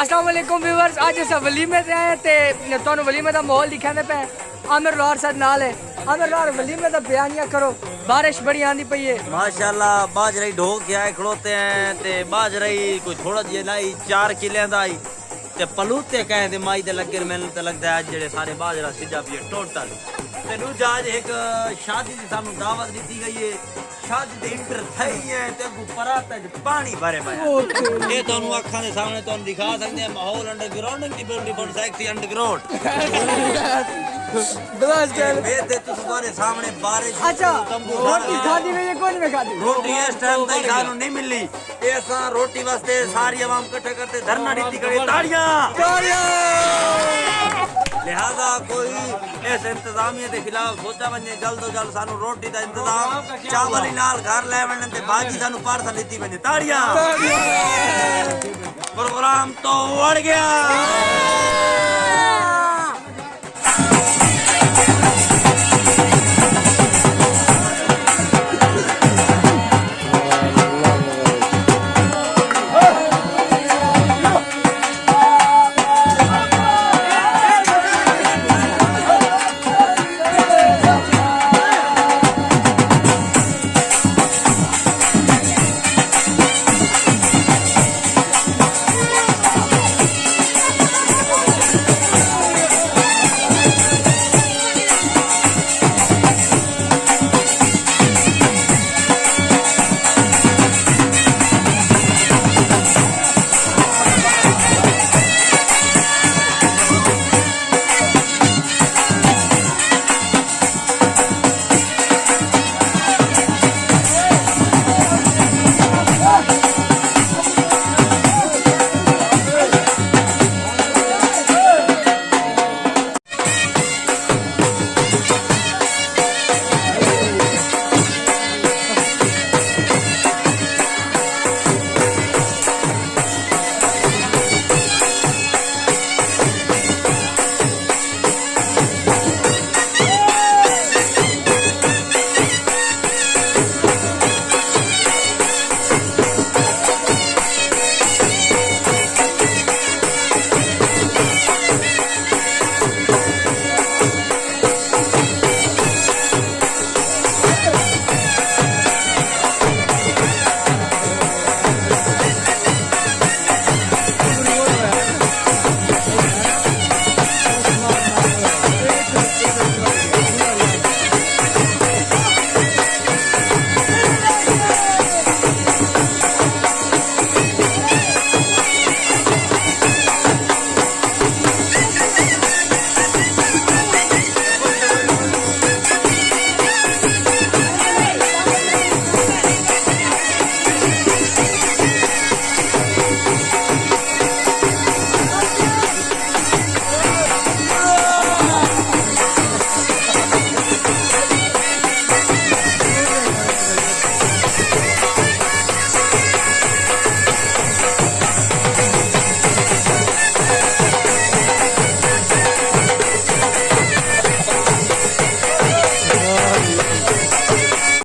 अस्सलाम वालेकुम व्यूअर्स, आज अस वलीमे ते आए ते तुहानू वलीमे दा माहौल दिखाने पे आमिर लार साहब नाल है। आमिर लार वलीमे दा बयानिया करो। बारिश बड़ी आंदी पई है माशाल्लाह। बाजरा ढोक के आए खड़ोते हैं ते बाजरा कोई थोड़ा जी लाई 4 किले दा आई ते पलूते कहे ते माई दे लगे मैनू ते लगदा है जेड़े सारे बाजरा सिजा भी टोटल ते दूजा आज एक शादी दी सानू दावत दी गई है। शादी दे इंटर थई है ते परात पानी भरे पाया ये तोनू अखां दे सामने तोनू दिखा सकदे हैं माहौल अंडरग्राउंड की ब्यूटीफुल सेक्सी अंडरग्राउंड बस गल वे ते तुम्हारे सामने बारिश। अच्छा रोटी खादी में ये कौन में खादी रोटी इस टाइम तक खानू नहीं मिली। ऐसा रोटी वास्ते सारी आवाम इकट्ठे करते धरना नीति करे ताड़ियां लिहाजा कोई इस इंतजामिया के खिलाफ सोचा बने जल्द तो जल्द सानू रोटी का इंतजाम चावल नाल घर ले वने ते बाजी सानू पार्सल नीति बने ताड़ियां। प्रोग्राम तो उड़ गया।